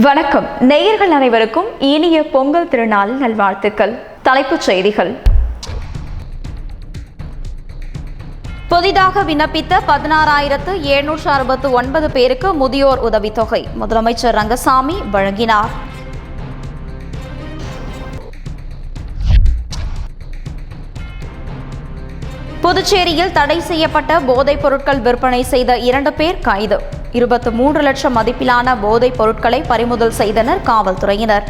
வணக்கம் நேயர்கள் அனைவருக்கும் இனிய பொங்கல் திருநாள் நல்வாழ்த்துக்கள். தலைப்புச் செய்திகள். புதிதாக விண்ணப்பித்த 16,769 பேருக்கு முதியோர் உதவித்தொகை முதலமைச்சர் ரங்கசாமி வழங்கினார். புதுச்சேரியில் தடை செய்யப்பட்ட போதைப் பொருட்கள் விற்பனை செய்த 2 பேர் கைது. 23 லட்சம் மதிப்பிலான போதைப் பொருட்களை பறிமுதல் செய்தனர் காவல்துறையினர்.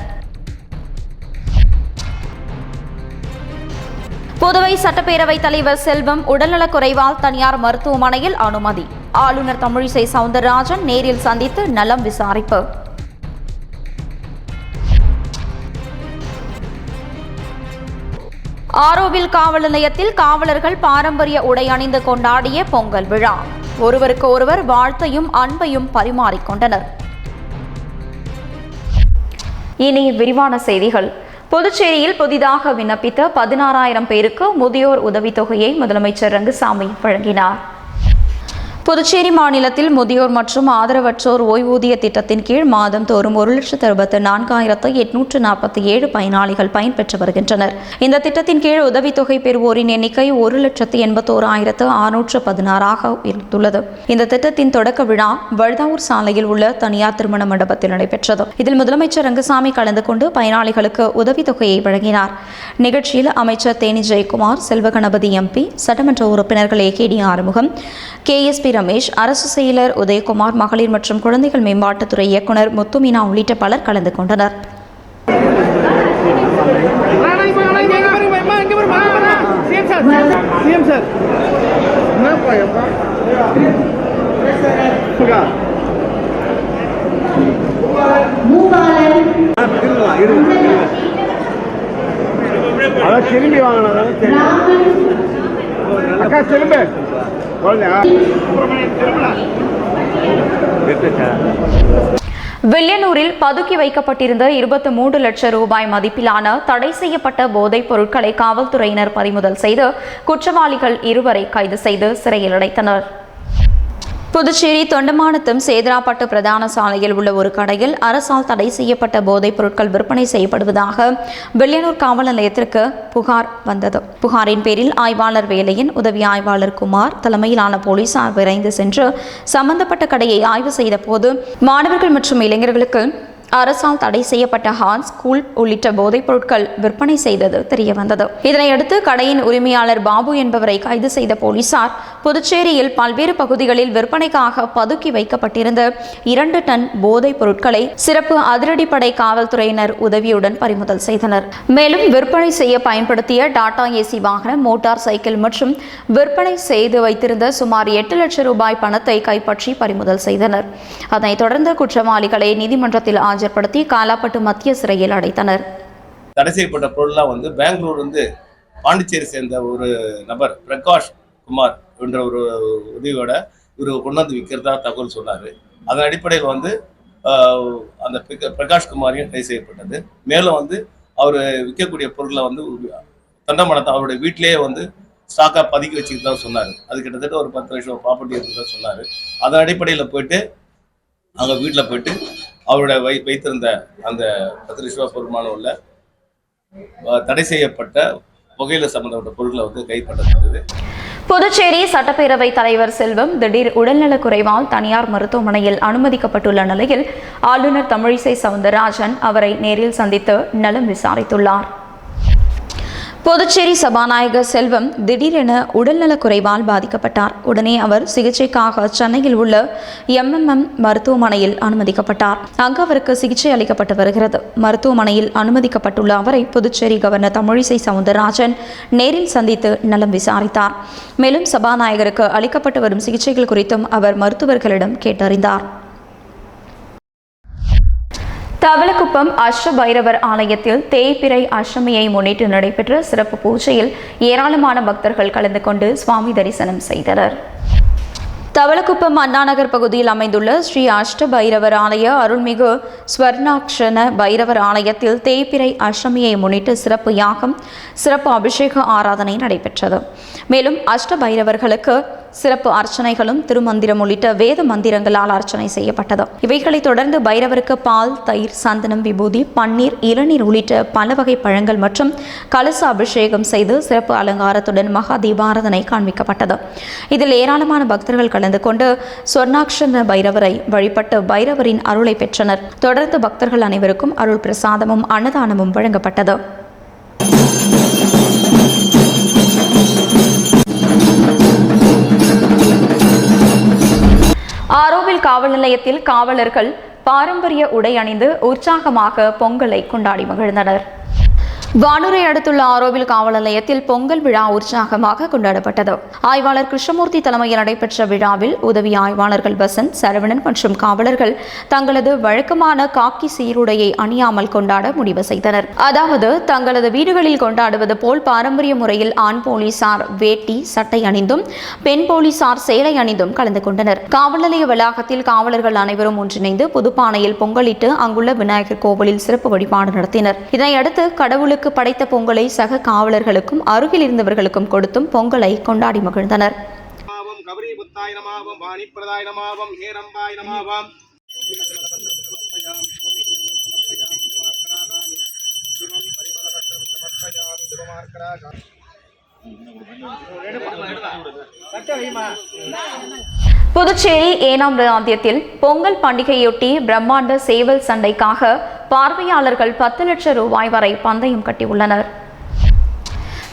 புதுவை சட்டப்பேரவைத் தலைவர் செல்வம் உடல்நலக்குறைவால் தனியார் மருத்துவமனையில் அனுமதி. ஆளுநர் தமிழிசை சவுந்தரராஜன் நேரில் சந்தித்து நலம் விசாரிப்பு. ஆரோவில் காவல் நிலையத்தில் காவலர்கள் பாரம்பரிய உடை அணிந்து கொண்டாடிய பொங்கல் விழா. ஒருவருக்கு ஒருவர் வாழ்த்தையும் அன்பையும் பரிமாறிக்கொண்டனர். இனி விரிவான செய்திகள். புதுச்சேரியில் புதிதாக விண்ணப்பித்த 16,000 பேருக்கு முதியோர் உதவித்தொகையை முதலமைச்சர் ரங்கசாமி வழங்கினார். புதுச்சேரி மாநிலத்தில் முதியோர் மற்றும் ஆதரவற்றோர் ஓய்வூதிய திட்டத்தின் கீழ் மாதம் தோறும் 1,64,847 பயனாளிகள் பயன்பெற்று வருகின்றனர். இந்த திட்டத்தின் கீழ் உதவித்தொகை பெறுவோரின் எண்ணிக்கை 1,81,616 உயர்ந்துள்ளது. இந்த திட்டத்தின் தொடக்க விழா வழுதாவூர் சாலையில் உள்ள தனியார் திருமண மண்டபத்தில் நடைபெற்றது. இதில் முதலமைச்சர் ரங்கசாமி கலந்து கொண்டு பயனாளிகளுக்கு உதவித்தொகையை வழங்கினார். நிகழ்ச்சியில் அமைச்சர் தேனி ஜெயக்குமார், செல்வகணபதி எம்பி, சட்டமன்ற உறுப்பினர்கள் AKD ஆறுமுகம், KSP ரமேஷ், அரசு செயலர் உதயகுமார், மகளிர் மற்றும் குழந்தைகள் மேம்பாட்டுத்துறை இயக்குநர் முத்துமீனா உள்ளிட்ட பலர் கலந்து கொண்டனர். வில்லியனூரில் பதுக்கி வைக்கப்பட்டிருந்த 23 லட்சம் ரூபாய் மதிப்பிலான தடை செய்யப்பட்ட போதைப் பொருட்களை காவல்துறையினர் பறிமுதல் செய்து குற்றவாளிகள் 2 கைது செய்து சிறையில் அடைத்தனர். புதுச்சேரி தொண்டமானத்தம் சேதராப்பட்டு பிரதான சாலையில் உள்ள ஒரு கடையில் அரசால் தடை செய்யப்பட்ட போதைப் பொருட்கள் விற்பனை செய்யப்படுவதாக வில்லியனூர் காவல் நிலையத்திற்கு புகார் வந்தது. புகாரின் பேரில் ஆய்வாளர் வேலையின் உதவி ஆய்வாளர் குமார் தலைமையிலான போலீசார் விரைந்து சென்று சம்பந்தப்பட்ட கடையை ஆய்வு செய்த போது மாணவர்கள் மற்றும் இளைஞர்களுக்கு அரசால் தடை செய்யப்பட்ட ஹார்ஸ், கூல் உள்ளிட்ட போதைப் பொருட்கள் விற்பனை செய்தது தெரியவந்தது. இதனையடுத்து கடையின் உரிமையாளர் பாபு என்பவரை கைது செய்த போலீசார் புதுச்சேரியில் பல்வேறு பகுதிகளில் விற்பனைக்காக பதுக்கி வைக்கப்பட்டிருந்த 2 டன் போதைப் பொருட்களை சிறப்பு அதிரடிப்படை காவல்துறையினர் உதவியுடன் பறிமுதல் செய்தனர். மேலும் விற்பனை செய்ய பயன்படுத்திய டாடா AC வாகனம், மோட்டார் சைக்கிள் மற்றும் விற்பனை செய்து வைத்திருந்த சுமார் 8 லட்சம் ரூபாய் பணத்தை கைப்பற்றி பறிமுதல் செய்தனர். அதனைத் தொடர்ந்து குற்றவாளிகளை நீதிமன்றத்தில் ஆஜர்படுத்தி காலாப்பட்டு மத்திய சிறையில் அடைத்தனர். தடை செய்யப்பட்ட பொருள்லாம் பெங்களூர் பாண்டிச்சேரி சேர்ந்த ஒரு நபர் பிரகாஷ் குமார் என்ற ஒரு உதவியோட இவர் கொண்டு வந்து விற்கிறதா தகவல் சொன்னார். அதன் அடிப்படையில் அந்த பிரகாஷ் குமாரையும் கைது செய்யப்பட்டது. மேலும் அவர் விற்கக்கூடிய பொருட்களை தொண்டமானத்தை அவருடைய வீட்டிலேயே ஸ்டாக்காக பதுக்கி வச்சுக்கிட்டு தான் சொன்னார். அது கிட்டத்தட்ட ஒரு 10 லட்சம் ப்ராப்பர்ட்டி இருக்குதான் சொன்னார். அதன் அடிப்படையில் போயிட்டு அவங்க வீட்டில் போயிட்டு அவருடைய வைத்திருந்த அந்த 10 லட்சம் பொருட்மான உள்ள தடை செய்யப்பட்ட புகையில சம்பந்தப்பட்ட பொருட்களை கைப்பற்றப்பட்டது. புதுச்சேரி சட்டப்பேரவைத் தலைவர் செல்வம் திடீர் உடல்நலக்குறைவால் தனியார் மருத்துவமனையில் அனுமதிக்கப்பட்டுள்ள நிலையில் ஆளுநர் தமிழிசை சவுந்தரராஜன் அவரை நேரில் சந்தித்து நலம் விசாரித்துள்ளார். புதுச்சேரி சபாநாயகர் செல்வம் திடீரென உடல்நலக்குறைவால் பாதிக்கப்பட்டார். உடனே அவர் சிகிச்சைக்காக சென்னையில் உள்ள MMM மருத்துவமனையில் அனுமதிக்கப்பட்டார். அங்கு அவருக்கு சிகிச்சை அளிக்கப்பட்டு வருகிறது. மருத்துவமனையில் அனுமதிக்கப்பட்டுள்ள அவரை புதுச்சேரி கவர்னர் தமிழிசை சவுந்தரராஜன் நேரில் சந்தித்து நலம் விசாரித்தார். மேலும் சபாநாயகருக்கு அளிக்கப்பட்டு வரும் சிகிச்சைகள் குறித்தும் அவர் மருத்துவர்களிடம் கேட்டறிந்தார். தவளக்குப்பம் அஷ்டபைரவர் ஆலயத்தில் தேய்பிறை அஷ்டமியை முன்னிட்டு நடைபெற்ற சிறப்பு பூஜையில் ஏராளமான பக்தர்கள் கலந்து கொண்டு சுவாமி தரிசனம் செய்தனர். தவளக்குப்பம் அண்ணாநகர் பகுதியில் அமைந்துள்ள ஸ்ரீ அஷ்டபைரவர் ஆலய அருள்மிகு ஸ்வர்ணாக்ஷண பைரவர் ஆலயத்தில் தேய்பிறை அஷ்டமியை முன்னிட்டு சிறப்பு யாகம், சிறப்பு அபிஷேக ஆராதனை நடைபெற்றது. மேலும் அஷ்டபைரவர்களுக்கு சிறப்பு அர்ச்சனைகளும் திருமந்திரம் உள்ளிட்ட வேத மந்திரங்களால் அர்ச்சனை செய்யப்பட்டது. இவைகளை தொடர்ந்து பைரவருக்கு பால், தயிர், சந்தனம், விபூதி, பன்னீர், இளநீர் உள்ளிட்ட பல வகை பழங்கள் மற்றும் கலச அபிஷேகம் செய்து சிறப்பு அலங்காரத்துடன் மகா தீபாராதனை காண்பிக்கப்பட்டது. இதில் ஏராளமான பக்தர்கள் கலந்து கொண்டு சொர்ணாக்ஷர பைரவரை வழிபட்டு பைரவரின் அருளை பெற்றனர். தொடர்ந்து பக்தர்கள் அனைவருக்கும் அருள் பிரசாதமும் அன்னதானமும் வழங்கப்பட்டது. ஆரோவில் காவல் நிலையத்தில் காவலர்கள் பாரம்பரிய உடை அணிந்து உற்சாகமாக பொங்கலை கொண்டாடி மகிழ்ந்தனர். வானூரை அடுத்துள்ள ஆரோவில் காவல் நிலையத்தில் பொங்கல் விழா உற்சாகமாக கொண்டாடப்பட்டது. ஆய்வாளர் கிருஷ்ணமூர்த்தி தலைமையில் நடைபெற்ற விழாவில் உதவி ஆய்வாளர்கள் வசந்த், சரவணன் மற்றும் காவலர்கள் தங்களது வழக்கமான காக்கி சீருடையை அணியாமல் கொண்டாட முடிவு செய்தனர். அதாவது தங்களது வீடுகளில் கொண்டாடுவது போல் பாரம்பரிய முறையில் ஆண் போலீசார் வேட்டி சட்டை அணிந்தும் பெண் போலீசார் சேலை அணிந்தும் கலந்து கொண்டனர். காவல் நிலைய வளாகத்தில் காவலர்கள் அனைவரும் ஒன்றிணைந்து புதுப்பானையில் பொங்கலிட்டு அங்குள்ள விநாயகர் கோவிலில் சிறப்பு வழிபாடு நடத்தினர். இதனையடுத்து கடவுளுக்கு படைத்த பொங்கலை சக காவலர்களுக்கும் அருகில் இருந்தவர்களுக்கும் கொடுத்தும் பொங்கலை கொண்டாடி மகிழ்ந்தனர். புதுச்சேரி ஏனாம் பிராந்தியத்தில் பொங்கல் பண்டிகையொட்டி பிரம்மாண்ட சேவல் சண்டைக்காக பார்வையாளர்கள் 10 லட்சம் ரூபாய் வரை பந்தயம் கட்டியுள்ளனர்.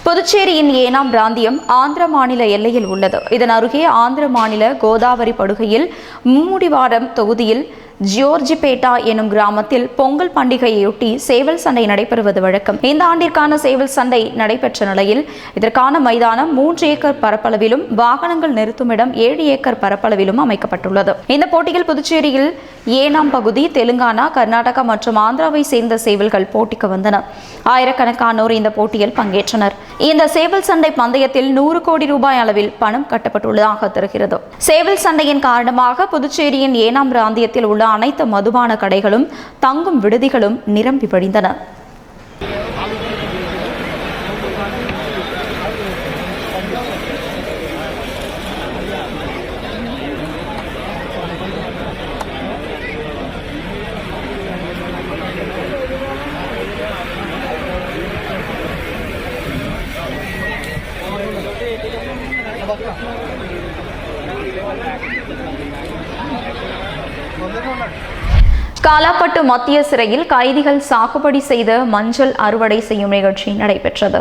புதுச்சேரியின் ஏனாம் பிராந்தியம் ஆந்திர மாநில எல்லையில் உள்ளது. இதன் அருகே ஆந்திர மாநில கோதாவரி படுகையில் மும்முடிவாரம் தொகுதியில் ஜியோர்ஜிபேட்டா எனும் கிராமத்தில் பொங்கல் பண்டிகையொட்டி சேவல் சண்டை நடைபெறுவது வழக்கம். இந்த ஆண்டிற்கான சேவல் சண்டை நடைபெற்ற நிலையில் இதற்கான மைதானம் 3 ஏக்கர் பரப்பளவிலும் வாகனங்கள் நிறுத்துமிடம் 7 ஏக்கர் பரப்பளவிலும் அமைக்கப்பட்டுள்ளது. இந்த போட்டியில் புதுச்சேரியில் ஏனாம் பகுதி, தெலுங்கானா, கர்நாடகா மற்றும் ஆந்திராவை சேர்ந்த சேவல்கள் போட்டிக்கு வந்தன. ஆயிரக்கணக்கானோர் இந்த போட்டியில் பங்கேற்றனர். இந்த சேவல் சண்டை பந்தயத்தில் 100 கோடி ரூபாய் அளவில் பணம் கட்டப்பட்டுள்ளதாக தெரிகிறது. சேவல் சண்டையின் காரணமாக புதுச்சேரியின் ஏனாம் பிராந்தியத்தில் உள்ள அனைத்து மதுபான கடைகளும் தங்கும் விடுதிகளும் நிரம்பி வழிந்தன. காலாப்பட்டு மத்திய சிறையில் கைதிகள் சாகுபடி செய்த மஞ்சள் அறுவடை செய்யும் நிகழ்ச்சி நடைபெற்றது.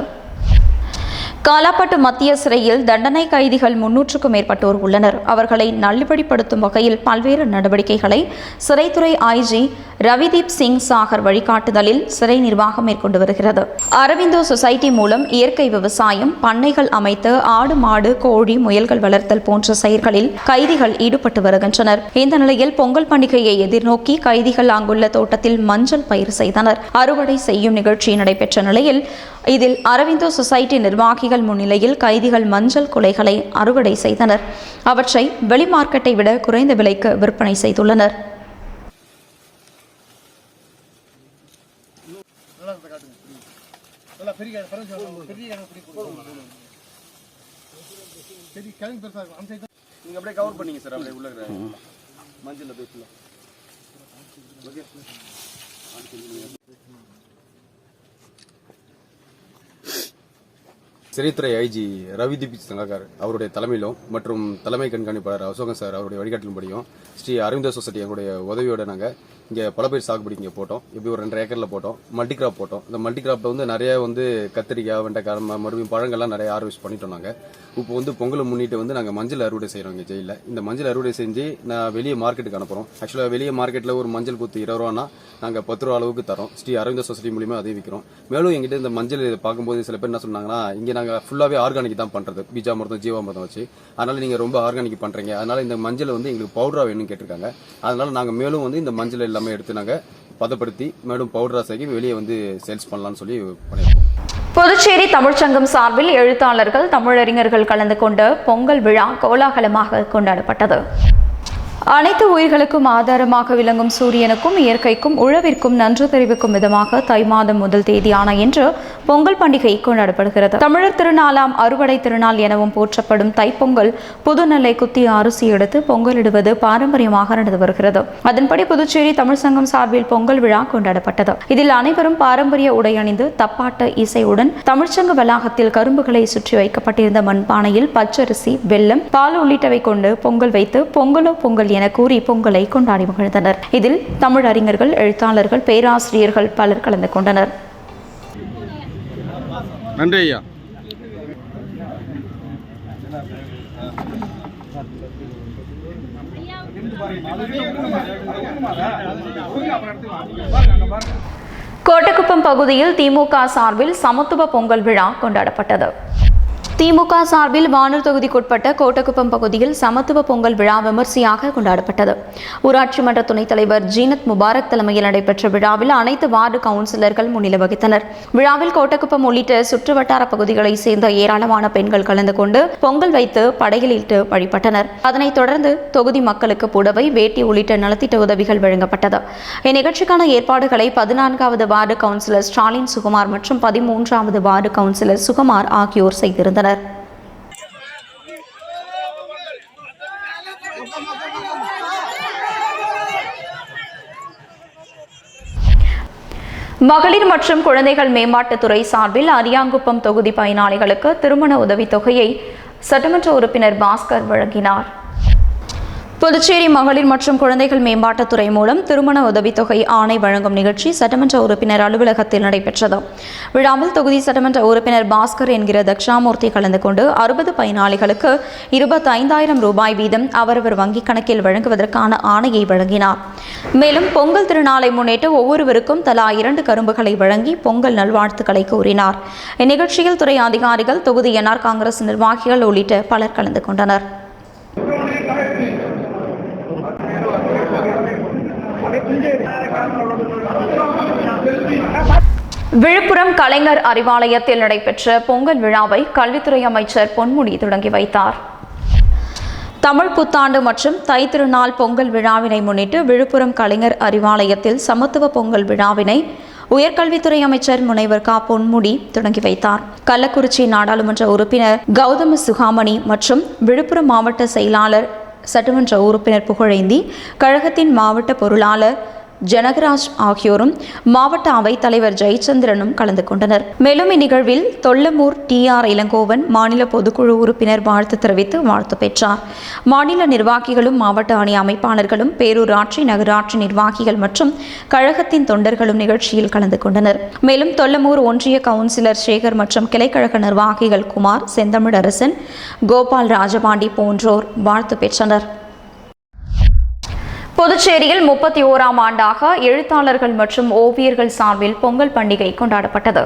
காலாப்பட்டு மத்திய சிறையில் தண்டனை கைதிகள் 300க்கும் மேற்பட்டோர் உள்ளனர். அவர்களை நல்வழிப்படுத்தும் வகையில் பல்வேறு நடவடிக்கைகளை சிறைத்துறை ஐஜி ரவிதீப் சிங் சாகர் வழிகாட்டுதலில் சிறை நிர்வாகம் மேற்கொண்டு வருகிறது. அரவிந்தோ சொசைட்டி மூலம் இயற்கை விவசாயம், பண்ணைகள் அமைத்து ஆடு, மாடு, கோழி, முயல்கள் வளர்த்தல் போன்ற செயல்களில் கைதிகள் ஈடுபட்டு வருகின்றனர். இந்த நிலையில் பொங்கல் பண்டிகையை எதிர்நோக்கி கைதிகள் அங்குள்ள தோட்டத்தில் மஞ்சள் பயிர் செய்தனர். அறுவடை செய்யும் நிகழ்ச்சி நடைபெற்ற நிலையில் இதில் அரவிந்தோ சொசைட்டி நிர்வாகிகள் முன்னிலையில் கைதிகள் மஞ்சள் குலைகளை அறுவடை செய்தனர். அவற்றை வெளி மார்க்கெட்டை விட குறைந்த விலைக்கு விற்பனை செய்துள்ளனர். சிறைத்துறை ஐஜி ரவிதீப் சங்கார் அவருடைய தலைமையிலும் மற்றும் தலைமை கண்காணிப்பாளர் அசோகன் சார் அவருடைய வழிகாட்டிலும்படியும் ஸ்ரீ அரவிந்தோ சொசைட்டி எங்களுடைய உதவியோட நாங்கள் இங்கே பல பயிர் சாகுபடி இங்கே போட்டோம். இப்படி ஒரு 2 ஏக்கரில் போட்டோம். மல்டி கிராப் போட்டோம். இந்த மல்டி கிராப்பில் வந்து நிறைய கத்திரிக்காய், வெண்டைக்காய், மறுபடியும் பழங்கள்லாம் நிறைய ஹார்வெஸ்ட் பண்ணிட்டோம். நாங்கள் இப்போ பொங்கலை முன்னிட்டு நாங்கள் மஞ்சள் அறுவடை செய்கிறோம் இங்கே ஜெயிலில். இந்த மஞ்சள் அறுவடை செஞ்சு நான் வெளியே மார்க்கெட்டுக்கு அனுப்புகிறோம். ஆக்சுவலாக வெளியே மார்க்கெட்டில் ஒரு மஞ்சள் குத்து 20 ரூபானா நாங்கள் 10 ரூபா அளவுக்கு தரோம். ஸ்ரீ அரவிந்தோ சொசைட்டி மூலியமாக அதை விற்கிறோம். மேலும் எங்கிட்ட இந்த மஞ்சள் பார்க்கும்போது சில பேர் என்ன சொன்னாங்கன்னா, இங்கே நாங்கள் ஃபுல்லாகவே ஆர்கானிக் தான் பண்ணுறது, பீஜாமிர்தம், ஜீவாமிர்தம் வச்சு. அதனால நீங்கள் ரொம்ப ஆர்கானிக் பண்ணுறீங்க, அதனால இந்த மஞ்சள் எங்களுக்கு பவுடராக வேணும்னு கேட்டிருக்காங்க. அதனால நாங்கள் மேலும் இந்த மஞ்சள் எல்லாமே எடுத்து நாங்கள் பதப்படுத்தி மேலும் பவுடரா செய்ய வெளியே சேல்ஸ் பண்ணலாம்னு சொல்லி பண்ணியிருக்கோம். புதுச்சேரி தமிழ்ச்சங்கம் சார்பில் எழுத்தாளர்கள், தமிழறிஞர்கள் கலந்து கொண்ட பொங்கல் விழா கோலாகலமாக கொண்டாடப்பட்டது. அனைத்து உயிர்களுக்கும் ஆதாரமாக விளங்கும் சூரியனுக்கும் இயற்கைக்கும் உழவிற்கும் நன்றி தெரிவிக்கும் விதமாக தை மாதம் முதல் தேதியான இன்று பொங்கல் பண்டிகை கொண்டாடப்படுகிறது. தமிழர் திருநாளாம் அறுவடை திருநாள் எனவும் போற்றப்படும் தைப்பொங்கல் புதுநெல்லை குத்தி அரிசி எடுத்து பொங்கலிடுவது பாரம்பரியமாக நடந்து வருகிறது. அதன்படி புதுச்சேரி தமிழ் சங்கம் சார்பில் பொங்கல் விழா கொண்டாடப்பட்டது. இதில் அனைவரும் பாரம்பரிய உடை அணிந்து தப்பாட்ட இசையுடன் தமிழ்ச்சங்க வளாகத்தில் கரும்புகளை சுற்றி வைக்கப்பட்டிருந்த மண்பானையில் பச்சரிசி, வெல்லம், பால் உள்ளிட்டவை கொண்டு பொங்கல் வைத்து பொங்கலோ பொங்கல் என கூறி பொங்கலை கொண்டாடி மகிழ்ந்தனர். இதில் தமிழ் அறிஞர்கள், எழுத்தாளர்கள், பேராசிரியர்கள் பலர் கலந்து கொண்டனர். நன்றி ஐயா. கோட்டக்குப்பம் பகுதியில் திமுக சார்பில் சமத்துவ பொங்கல் விழா கொண்டாடப்பட்டது. திமுக சார்பில் வானூர் தொகுதிக்குட்பட்ட கோட்டக்குப்பம் பகுதியில் சமத்துவ பொங்கல் விழா விமர்சையாக கொண்டாடப்பட்டது. ஊராட்சி மன்ற துணைத் தலைவர் ஜீனத் முபாரக் தலைமையில் நடைபெற்ற விழாவில் அனைத்து வார்டு கவுன்சிலர்கள் முன்னிலை வகித்தனர். விழாவில் கோட்டக்குப்பம் உள்ளிட்ட சுற்றுவட்டார பகுதிகளைச் சேர்ந்த ஏராளமான பெண்கள் கலந்து கொண்டு பொங்கல் வைத்து படையலிட்டு வழிபட்டனர். அதனைத் தொடர்ந்து தொகுதி மக்களுக்கு புடவை, வேட்டி உள்ளிட்ட நலத்திட்ட உதவிகள் வழங்கப்பட்டது. இந்நிகழ்ச்சிக்கான ஏற்பாடுகளை 14வது வார்டு கவுன்சிலர் ஸ்டாலின் சுகுமார் மற்றும் 13வது வார்டு கவுன்சிலர் சுகுமார் ஆகியோர் செய்திருந்தனர். மகளிர் மற்றும் குழந்தைகள் மேம்பாட்டுத்துறை சார்பில் அரியாங்குப்பம் தொகுதி பயனாளிகளுக்கு திருமண உதவித்தொகையை சட்டமன்ற உறுப்பினர் பாஸ்கர் வழங்கினார். புதுச்சேரி மகளிர் மற்றும் குழந்தைகள் மேம்பாட்டுத்துறை மூலம் திருமண உதவித்தொகை ஆணை வழங்கும் நிகழ்ச்சி சட்டமன்ற உறுப்பினர் அலுவலகத்தில் நடைபெற்றது. விழாவில் தொகுதி சட்டமன்ற உறுப்பினர் பாஸ்கர் என்கிற தக்ஷாமூர்த்தி கலந்து கொண்டு 60 பயனாளிகளுக்கு 25,000 ரூபாய் வீதம் அவரவர் வங்கிக் கணக்கில் வழங்குவதற்கான ஆணையை வழங்கினார். மேலும் பொங்கல் திருநாளை முன்னிட்டு ஒவ்வொருவருக்கும் தலா 2 கரும்புகளை வழங்கி பொங்கல் நல்வாழ்த்துக்களை கூறினார். இந்நிகழ்ச்சியில் துறை அதிகாரிகள், தொகுதி என்ஆர் காங்கிரஸ் நிர்வாகிகள் உள்ளிட்ட பலர் கலந்து கொண்டனர். விழுப்புரம் கலைஞர் அறிவாலயத்தில் நடைபெற்ற பொங்கல் விழாவை கல்வித்துறை அமைச்சர் பொன்முடி தொடங்கி வைத்தார். தமிழ் புத்தாண்டு மற்றும் தை திருநாள் பொங்கல் விழாவினை முன்னிட்டு விழுப்புரம் கலைஞர் அறிவாலயத்தில் சமத்துவ பொங்கல் விழாவினை உயர்கல்வித்துறை அமைச்சர் முனைவர் க. பொன்முடி தொடங்கி வைத்தார். கள்ளக்குறிச்சி நாடாளுமன்ற உறுப்பினர் கௌதம சுகாமணி மற்றும் விழுப்புரம் மாவட்ட செயலாளர் சட்டமன்ற உறுப்பினர் புகழேந்தி, கழகத்தின் மாவட்ட பொருளாளர் ஜனகராஜ் ஆகியோரும் மாவட்ட அவைத் தலைவர் ஜெயச்சந்திரனும் கலந்து கொண்டனர். மேலும் இந்நிகழ்வில் தொல்லமூர் TR இளங்கோவன் மாநில பொதுக்குழு உறுப்பினர் வாழ்த்து தெரிவித்து வாழ்த்து பெற்றார். மாநில நிர்வாகிகளும் மாவட்ட அணி அமைப்பாளர்களும் பேரூராட்சி, நகராட்சி நிர்வாகிகள் மற்றும் கழகத்தின் தொண்டர்களும் நிகழ்ச்சியில் கலந்து கொண்டனர். மேலும் தொல்லமூர் ஒன்றிய கவுன்சிலர் சேகர் மற்றும் கிளைக்கழக நிர்வாகிகள் குமார், செந்தமிழரசன், கோபால் ராஜபாண்டி போன்றோர் வாழ்த்து பெற்றனர். புதுச்சேரியில் 31ஆம் ஆண்டாக எழுத்தாளர்கள் மற்றும் ஓவியர்கள் சார்பில் பொங்கல் பண்டிகை கொண்டாடப்பட்டது.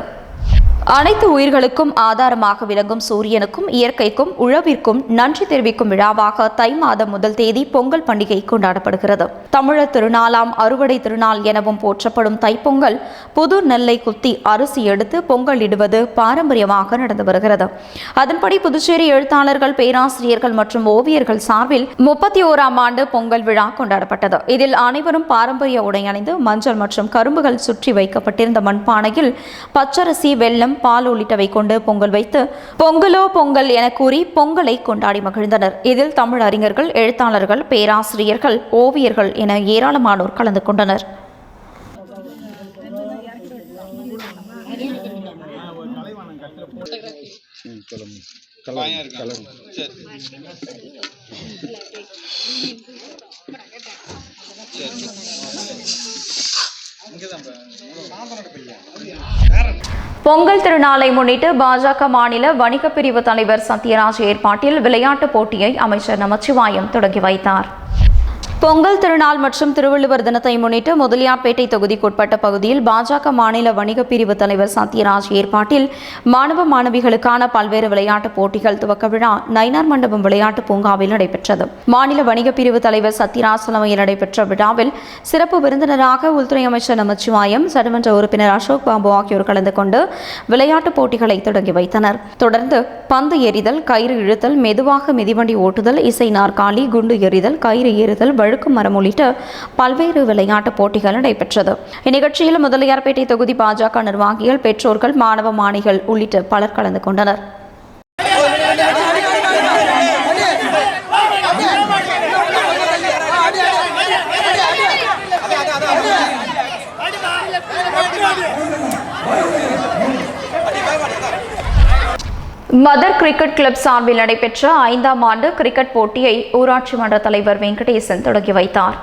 அனைத்து உயிர்களுக்கும் ஆதாரமாக விளங்கும் சூரியனுக்கும் இயற்கைக்கும் உழவிற்கும் நன்றி தெரிவிக்கும் விழாவாக தை மாதம் முதல் தேதி பொங்கல் பண்டிகை கொண்டாடப்படுகிறது. தமிழர் திருநாளாம் அறுவடை திருநாள் எனவும் போற்றப்படும் தைப்பொங்கல் புது நெல்லை குத்தி அரிசி எடுத்து பொங்கல் இடுவது பாரம்பரியமாக நடந்து வருகிறது. அதன்படி புதுச்சேரி எழுத்தாளர்கள், பேராசிரியர்கள் மற்றும் ஓவியர்கள் சார்பில் 31ஆம் ஆண்டு பொங்கல் விழா கொண்டாடப்பட்டது. இதில் அனைவரும் பாரம்பரிய உடை அணிந்து மஞ்சள் மற்றும் கரும்புகள் சுற்றி வைக்கப்பட்டிருந்த மண்பானையில் பச்சரிசி, வெல்லம், பால் உள்ளிட்டவை கொண்டு பொங்கல் வைத்து பொங்கலோ பொங்கல் என கூறி பொங்கலை கொண்டாடி மகிழ்ந்தனர். இதில் தமிழ் அறிஞர்கள், எழுத்தாளர்கள், பேராசிரியர்கள், ஓவியர்கள் என ஏராளமானோர் கலந்து கொண்டனர். பொங்கல் திருநாளை முன்னிட்டு பாஜக மாநில வணிக பிரிவு தலைவர் சத்யராஜ் ஏற்பாட்டில் விளையாட்டுப் போட்டியை அமைச்சர் நமச்சிவாயம் தொடங்கி வைத்தார். பொங்கல் திருநாள் மற்றும் திருவள்ளுவர் தினத்தை முன்னிட்டு முதலியார்பேட்டை தொகுதிக்குட்பட்ட பகுதியில் பாஜக மாநில வணிக பிரிவு தலைவர் சத்யராஜ் ஏற்பாட்டில் மாணவ மாணவிகளுக்கான பல்வேறு விளையாட்டுப் போட்டிகள் துவக்க விழா நயினார் மண்டபம் விளையாட்டு பூங்காவில் நடைபெற்றது. மாநில வணிக பிரிவு தலைவர் சத்யராஜ் தலைமையில் நடைபெற்ற விழாவில் சிறப்பு விருந்தினராக உள்துறை அமைச்சர் நமச்சிவாயம், சட்டமன்ற உறுப்பினர் அசோக் பாபு ஆகியோர் கலந்து கொண்டு விளையாட்டுப் போட்டிகளை தொடங்கி வைத்தனர். தொடர்ந்து பந்து எறிதல், கயிறு இழுத்தல், மெதுவாக மிதிவண்டி ஓட்டுதல், இசை நாற்காலி, குண்டு எறிதல், கயிறு ஏறுதல், வழுக்கு மரம் உள்ளிட்ட பல்வேறு விளையாட்டுப் போட்டிகள் நடைபெற்றது. இந்நிகழ்ச்சியில் முதலியார்பேட்டை தொகுதி பாஜக நிர்வாகிகள், பெற்றோர்கள், மாணவ மாணவிகள் உள்ளிட்ட பலர் கலந்து கொண்டனர். மதர் கிரிக்கெட் கிளப் சார்பில் நடைபெற்ற 5ஆம் ஆண்டு கிரிக்கெட் போட்டியை ஊராட்சி மன்ற தலைவர் வெங்கடேசன் தொடங்கி வைத்தார்.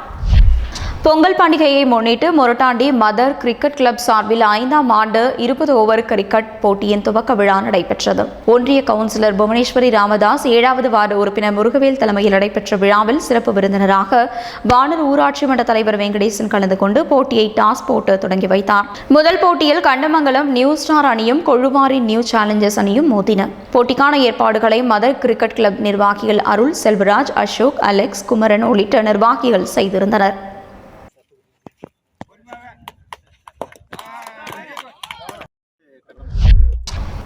பொங்கல் பண்டிகையை முன்னிட்டு மொரட்டாண்டி மதர் கிரிக்கெட் கிளப் சார்பில் 5ஆம் ஆண்டு 20 ஓவர் கிரிக்கெட் போட்டியின் துவக்க விழா நடைபெற்றது. ஒன்றிய கவுன்சிலர் புவனேஸ்வரி ராமதாஸ், 7வது வார்டு உறுப்பினர் முருகவேல் தலைமையில் நடைபெற்ற விழாவில் சிறப்பு விருந்தினராக வானூர் ஊராட்சி மன்ற தலைவர் வெங்கடேசன் கலந்து கொண்டு போட்டியை டாஸ் போட்டு தொடங்கி வைத்தார். முதல் போட்டியில் கண்டமங்கலம் நியூ ஸ்டார் அணியும் கொழுவாரி நியூ சேலஞ்சர்ஸ் அணியும் மோதின. போட்டிக்கான ஏற்பாடுகளை மதர் கிரிக்கெட் கிளப் நிர்வாகிகள் அருள், செல்வராஜ், அசோக், அலெக்ஸ், குமரன் உள்ளிட்ட நிர்வாகிகள் செய்திருந்தனர்.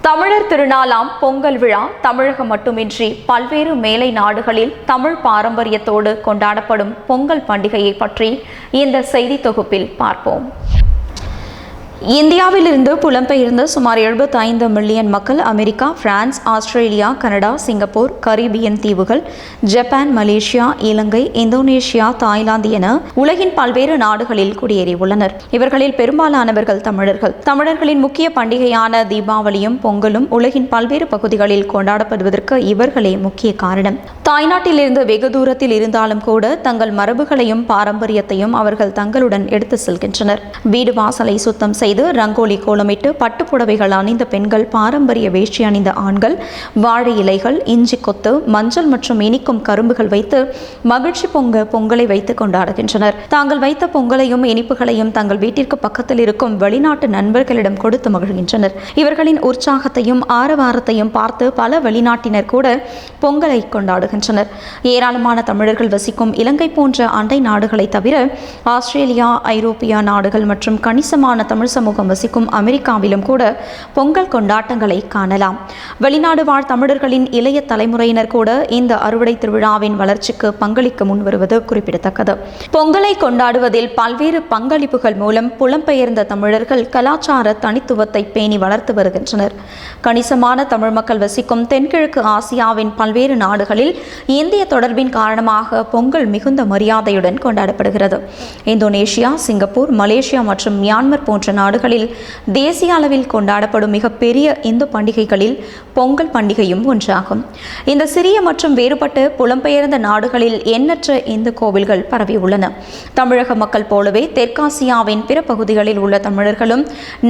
தமிழர் திருநாளாம் பொங்கல் விழா தமிழகம் மட்டுமின்றி பல்வேறு மேலை நாடுகளில் தமிழ் பாரம்பரியத்தோடு கொண்டாடப்படும் பொங்கல் பண்டிகையை பற்றி இந்த செய்தி தொகுப்பில் பார்ப்போம். இந்தியாவிலிருந்து புலம்பெயர்ந்த சுமார் 75 மில்லியன் மக்கள் America, France, Australia, Canada, Singapore, Caribbean தீவுகள், ஜப்பான், மலேசியா, இலங்கை, இந்தோனேஷியா, தாய்லாந்து என உலகின் பல்வேறு நாடுகளில் குடியேறியுள்ளனர். இவர்களில் பெரும்பாலானவர்கள் தமிழர்கள். தமிழர்களின் முக்கிய பண்டிகையான தீபாவளியும் பொங்கலும் உலகின் பல்வேறு பகுதிகளில் கொண்டாடப்படுவதற்கு இவர்களே முக்கிய காரணம். தாய்நாட்டிலிருந்து வெகு தூரத்தில் இருந்தாலும் கூட தங்கள் மரபுகளையும் பாரம்பரியத்தையும் அவர்கள் தங்களுடன் எடுத்து செல்கின்றனர். வீடு வாசலை சுத்தம் செய்து ரங்கோலி கோலமிட்டு பட்டுப்புடவைகள் அணிந்த பெண்கள், பாரம்பரிய வேஷ்டி அணிந்த ஆண்கள், வாழை இலைகள், இஞ்சி கொத்து, மஞ்சள் மற்றும் இனிக்கும் கரும்புகள் வைத்து மகிழ்ச்சி பொங்கலை வைத்து கொண்டாடுகின்றனர். தாங்கள் வைத்த பொங்கலையும் இனிப்புகளையும் தங்கள் வீட்டிற்கு பக்கத்தில் இருக்கும் வெளிநாட்டு நண்பர்களிடம் கொடுத்து மகிழ்கின்றனர். இவர்களின் உற்சாகத்தையும் ஆரவாரத்தையும் பார்த்து பல வெளிநாட்டினர் கூட பொங்கலை கொண்டாடுகின்றனர். ஏராளமான தமிழர்கள் வசிக்கும் இலங்கை போன்ற அண்டை நாடுகளை தவிர ஆஸ்திரேலியா, ஐரோப்பிய நாடுகள் மற்றும் கணிசமான தமிழ் சமூகம் வசிக்கும் அமெரிக்காவிலும் கூட பொங்கல் கொண்டாட்டங்களை காணலாம். வெளிநாடு வாழ் தமிழர்களின் இளைய தலைமுறையினர் கூட இந்த அறுவடை திருவிழாவின் வளர்ச்சிக்கு பங்களிக்க முன்வருவது குறிப்பிடத்தக்கது. பொங்கலை கொண்டாடுவதில் பல்வேறு பங்களிப்புகள் மூலம் புலம்பெயர்ந்த தமிழர்கள் கலாச்சார தனித்துவத்தை பேணி வளர்த்து வருகின்றனர். கணிசமான தமிழ் மக்கள் வசிக்கும் தென்கிழக்கு ஆசியாவின் பல்வேறு நாடுகளில் இந்திய தொடர்பின் காரணமாக பொங்கல் மிகுந்த மரியாதையுடன் கொண்டாடப்படுகிறது. இந்தோனேஷியா, சிங்கப்பூர், மலேசியா மற்றும் மியான்மர் போன்ற நாடுகளில் தேசிய அளவில் கொண்டாடப்படும் மிகப்பெரிய இந்து பண்டிகைகளில் பொங்கல் பண்டிகையும் ஒன்றாகும். இந்த சிறிய மற்றும் வேறுபட்ட புலம்பெயர்ந்த நாடுகளில் எண்ணற்ற இந்து கோவில்கள் பரவியுள்ளன. தமிழக மக்கள் போலவே தெற்காசியாவின் பிற பகுதிகளில் உள்ள தமிழர்களும்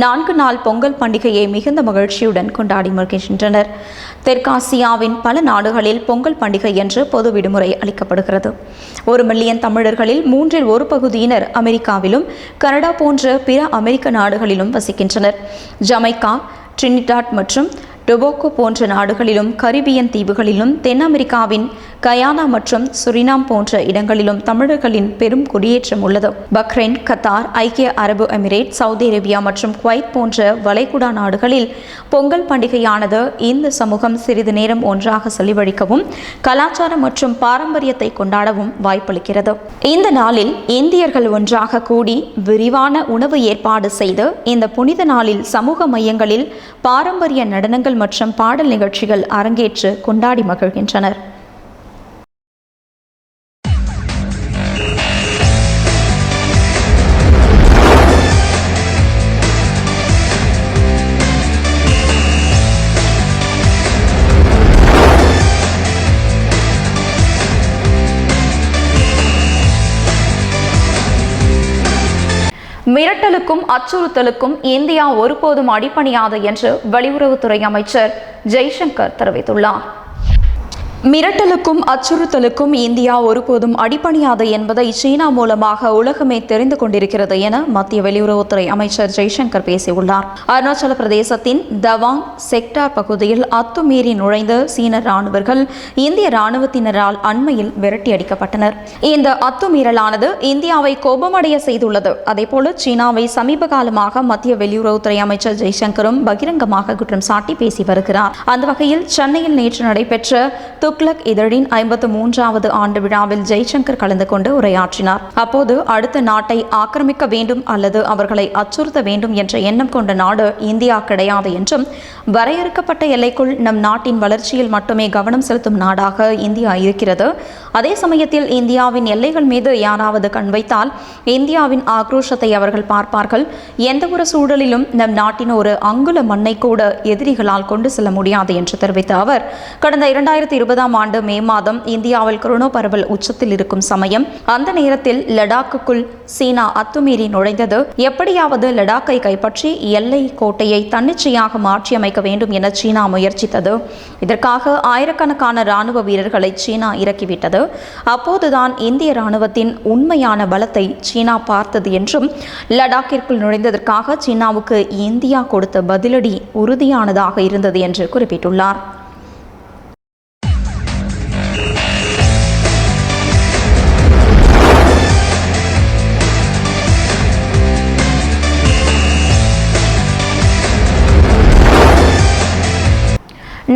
4 நாள் பொங்கல் பண்டிகையை மிகுந்த மகிழ்ச்சியுடன் கொண்டாடி வருகின்றனர். தெற்காசியாவின் பல நாடுகளில் பொங்கல் பண்டிகை என்று பொது விடுமுறை அளிக்கப்படுகிறது. 1 மில்லியன் தமிழர்களில் 1/3 பகுதியினர் அமெரிக்காவிலும் கனடா போன்ற பிற அமெரிக்க நாடுகளிலும் வசிக்கின்றனர். ஜமைக்கா, ட்ரினிடாட் மற்றும் டொபாகோ போன்ற நாடுகளிலும் கரிபியன் தீவுகளிலும் தென் அமெரிக்காவின் கயானா மற்றும் சுரினாம் போன்ற இடங்களிலும் தமிழர்களின் பெரும் குடியேற்றம் உள்ளது. பக்ரைன், கத்தார், ஐக்கிய அரபு எமிரேட், சவுதி அரேபியா மற்றும் குவைத் போன்ற வளைகுடா நாடுகளில் பொங்கல் பண்டிகையானது இந்து சமூகம் சிறிது நேரம் ஒன்றாக செலவழிக்கவும் கலாச்சாரம் மற்றும் பாரம்பரியத்தை கொண்டாடவும் வாய்ப்பளிக்கிறது. இந்த நாளில் இந்தியர்கள் ஒன்றாக கூடி விரிவான உணவு ஏற்பாடு செய்து இந்த புனித நாளில் சமூக மையங்களில் பாரம்பரிய நடனங்கள் மற்றும் பாடல் நிகழ்ச்சிகள் அரங்கேற்று கொண்டாடி மகிழ்கின்றனர். மிரட்டலுக்கும் அச்சுறுத்தலுக்கும் இந்தியா ஒருபோதும் அடிபணியாது என்று வெளியுறவுத்துறை அமைச்சர் ஜெய்சங்கர் தெரிவித்துள்ளார். மிரட்டலுக்கும் அச்சுறுத்தலுக்கும் இந்தியா ஒருபோதும் அடிபணியாது என்பதை சீனா மூலமாக உலகமே தெரிந்து கொண்டிருக்கிறது என மத்திய வெளியுறவுத்துறை அமைச்சர் ஜெய்சங்கர் பேசியுள்ளார். அருணாச்சல பிரதேசத்தின் தவாங் செக்டார் பகுதியில் அத்துமீறி நுழைந்த சீன ராணுவர்கள் இந்திய ராணுவத்தினரால் அண்மையில் விரட்டியடிக்கப்பட்டனர். இந்த அத்துமீறலானது இந்தியாவை கோபமடைய செய்துள்ளது. அதேபோல சீனாவை சமீப காலமாக மத்திய வெளியுறவுத்துறை அமைச்சர் ஜெய்சங்கரும் பகிரங்கமாக குற்றம் சாட்டி பேசி வருகிறார். அந்த வகையில் சென்னையில் நேற்று நடைபெற்ற துக்ளக் இதழின் 53வது ஆண்டு விழாவில் ஜெய்சங்கர் கலந்து கொண்டு உரையாற்றினார். அப்போது அடுத்த நாட்டை ஆக்கிரமிக்க வேண்டும் அல்லது அவர்களை அச்சுறுத்த வேண்டும் என்ற எண்ணம் கொண்ட நாடு இந்தியா கிடையாது என்றும், வரையறுக்கப்பட்ட எல்லைக்குள் நம் நாட்டின் வளர்ச்சியில் மட்டுமே கவனம் செலுத்தும் நாடாக இந்தியா இருக்கிறது. அதே சமயத்தில் இந்தியாவின் எல்லைகள் மீது யாராவது கண் வைத்தால் இந்தியாவின் ஆக்ரோஷத்தை அவர்கள் பார்ப்பார்கள். எந்த ஒரு சூழலிலும் நம் நாட்டின் ஒரு அங்குல மண்ணை கூட எதிரிகளால் கொண்டு செல்ல முடியாது என்று தெரிவித்த அவர், கடந்த 2020 ஆண்டு மே மாதம் இந்தியாவில் கொரோனா பரவல் உச்சத்தில் இருக்கும் சமயம், அந்த நேரத்தில் லடாக்குக்குள் சீனா அத்துமீறி நுழைந்தது. எப்படியாவது லடாக்கை கைப்பற்றி எல்லை கோட்டையை தன்னிச்சையாக மாற்றியமைக்க வேண்டும் என சீனா முயற்சித்தது. இதற்காக ஆயிரக்கணக்கான ராணுவ வீரர்களை சீனா இறக்கிவிட்டது. அப்போதுதான் இந்திய ராணுவத்தின் உண்மையான பலத்தை சீனா பார்த்தது என்றும், லடாக்கிற்குள் நுழைந்ததற்காக சீனாவுக்கு இந்தியா கொடுத்த பதிலடி உறுதியானதாக இருந்தது என்று குறிப்பிட்டுள்ளார்.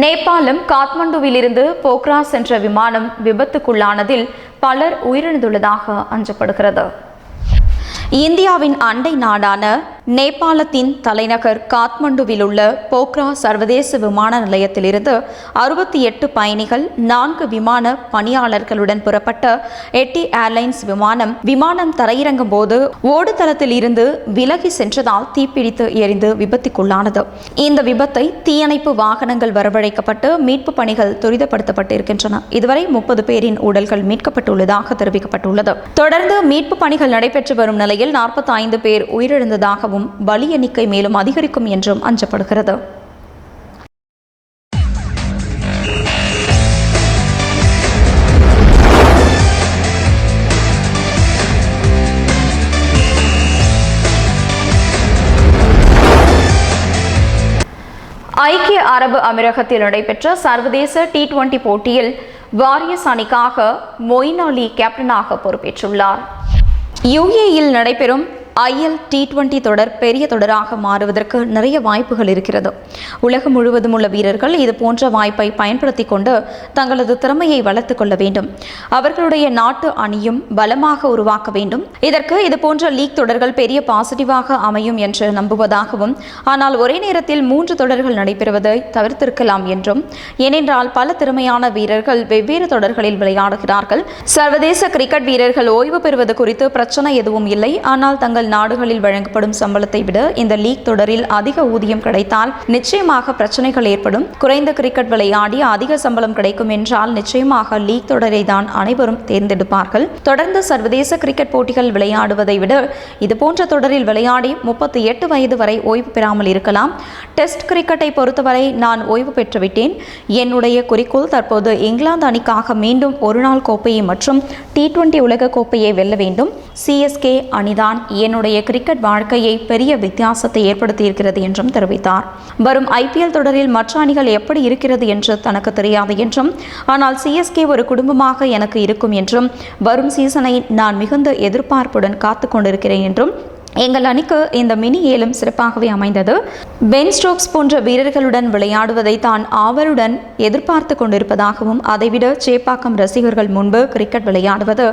நேபாளம் காத்மண்டுவிலிருந்து போக்ரா சென்ற விமானம் விபத்துக்குள்ளானதில் பலர் உயிரிழந்துள்ளதாக அஞ்சப்படுகிறது. இந்தியாவின் அண்டை நாடான நேபாளத்தின் தலைநகர் காத்மண்டுவில் உள்ள போக்ரா சர்வதேச விமான நிலையத்திலிருந்து 68 பயணிகள் 4 விமான பணியாளர்களுடன் புறப்பட்ட எட்டி ஏர்லைன்ஸ் விமானம் தரையிறங்கும் போது ஓடுதளத்தில் இருந்து விலகி சென்றதால் தீப்பிடித்து எரிந்து விபத்துக்குள்ளானது. இந்த விபத்தை தீயணைப்பு வாகனங்கள் வரவழைக்கப்பட்டு மீட்பு பணிகள் துரிதப்படுத்தப்பட்டிருக்கின்றன. இதுவரை 30 பேரின் உடல்கள் மீட்கப்பட்டுள்ளதாக தெரிவிக்கப்பட்டுள்ளது. தொடர்ந்து மீட்பு பணிகள் நடைபெற்று வரும் நிலையில் 45 பேர் உயிரிழந்ததாகவும், பலி எண்ணிக்கை மேலும் அதிகரிக்கும் என்றும் அஞ்சப்படுகிறது. ஐக்கிய அரபு அமீரகத்தில் நடைபெற்ற சர்வதேச T20 போட்டியில் வாரியர்ஸ் அணிக்காக மொயின் அலி கேப்டனாக பொறுப்பேற்றுள்ளார். UAEயில் நடைபெறும் IL T20 தொடர் பெரிய தொடராக மாறுவதற்கு நிறைய வாய்ப்புகள் இருக்கிறது. உலகம் முழுவதும் உள்ள வீரர்கள் இது போன்ற வாய்ப்பை பயன்படுத்தி கொண்டு தங்களது திறமையை வளர்த்துக் கொள்ள வேண்டும். அவர்களுடைய நாட்டு அணியும் பலமாக உருவாக்க வேண்டும். இதற்கு இது போன்ற லீக் தொடர்கள் பெரிய பாசிட்டிவாக அமையும் என்று நம்புவதாகவும், ஆனால் ஒரே நேரத்தில் 3 தொடர்கள் நடைபெறுவதை தவிர்த்திருக்கலாம் என்றும், ஏனென்றால் பல திறமையான வீரர்கள் வெவ்வேறு தொடர்களில் விளையாடுகிறார்கள். சர்வதேச கிரிக்கெட் வீரர்கள் ஓய்வு பெறுவது குறித்து பிரச்சனை எதுவும் இல்லை. ஆனால் தங்கள் நாடுகளில் வழங்கப்படும் சம்பளத்தை விட இந்த லீக் தொடரில் அதிக ஊதியம் கிடைத்தால் நிச்சயமாக பிரச்சனைகள் ஏற்படும். குறைந்த கிரிக்கெட் விளையாடி அதிக சம்பளம் கிடைக்கும் என்றால் நிச்சயமாக லீக் தொடரை தான் அனைவரும் தேர்ந்தெடுப்பார்கள். தொடர்ந்து சர்வதேச கிரிக்கெட் போட்டிகள் விளையாடுவதை விட இதுபோன்ற தொடரில் விளையாடி 38 வயது வரை ஓய்வு பெறாமல் இருக்கலாம். டெஸ்ட் கிரிக்கெட்டை பொறுத்தவரை நான் ஓய்வு பெற்றுவிட்டேன். என்னுடைய குறிக்கோள் தற்போது இங்கிலாந்து அணிக்காக மீண்டும் ஒருநாள் கோப்பையை மற்றும் T20 உலக கோப்பையை வெல்ல வேண்டும். CSK அணிதான் என்னுடைய கிரிக்கெட் வாழ்க்கையை பெரிய வித்தியாசத்தை ஏற்படுத்தியிருக்கிறது என்றும் தெரிவித்தார். வரும் IPL தொடரில் மற்ற அணிகள் எப்படி இருக்கிறது என்று தனக்கு தெரியாது என்றும், ஆனால் CSK ஒரு குடும்பமாக எனக்கு இருக்கும் என்றும், வரும் சீசனை நான் மிகுந்த எதிர்பார்ப்புடன் காத்து கொண்டிருக்கிறேன் என்றும், எங்கள் அணிக்கு இந்த மினி ஏலம் சிறப்பாகவே அமைந்தது. பென் ஸ்டோக்ஸ் போன்ற வீரர்களுடன் விளையாடுவதை தான் ஆவலுடன் எதிர்பார்த்து கொண்டிருப்பதாகவும், அதைவிட சேப்பாக்கம் ரசிகர்கள் முன்பு கிரிக்கெட் விளையாடுவது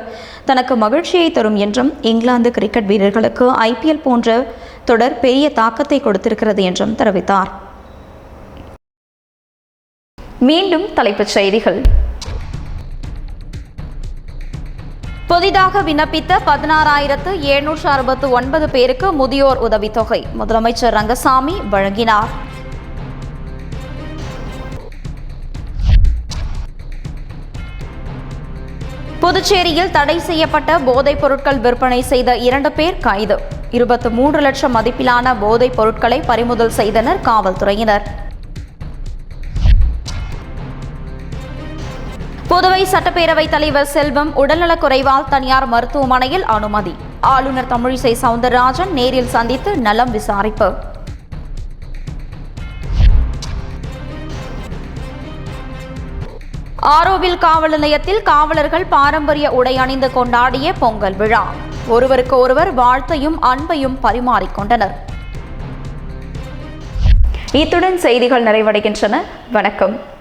தனக்கு மகிழ்ச்சியை தரும் என்றும், இங்கிலாந்து கிரிக்கெட் வீரர்களுக்கு IPL போன்ற தொடர் பெரிய தாக்கத்தை கொடுத்திருக்கிறது என்றும் தெரிவித்தார். மீண்டும் தலைப்புச் செய்திகள். புதிதாக விண்ணப்பித்த 16,769 பேருக்கு முதியோர் உதவித்தொகை முதலமைச்சர் ரங்கசாமி வழங்கினார். புதுச்சேரியில் தடை செய்யப்பட்ட போதைப் பொருட்கள் விற்பனை செய்த 2 பேர் கைது. 23 லட்சம் மதிப்பிலான போதைப் பொருட்களை பறிமுதல் செய்தனர் காவல்துறையினர். புதுவை சட்டப்பேரவைத் தலைவர் செல்வம் உடல்நலக்குறைவால் தனியார் மருத்துவமனையில் அனுமதி. ஆளுநர் தமிழிசை சவுந்தரராஜன் நேரில் சந்தித்து நலம் விசாரிப்பு. ஆரோவில் காவல் நிலையத்தில் காவலர்கள் பாரம்பரிய உடை அணிந்து கொண்டாடிய பொங்கல் விழா. ஒருவருக்கு ஒருவர் வாழ்த்தையும் அன்பையும் பரிமாறிக்கொண்டனர். இத்துடன் செய்திகள் நிறைவடைகின்றன. வணக்கம்.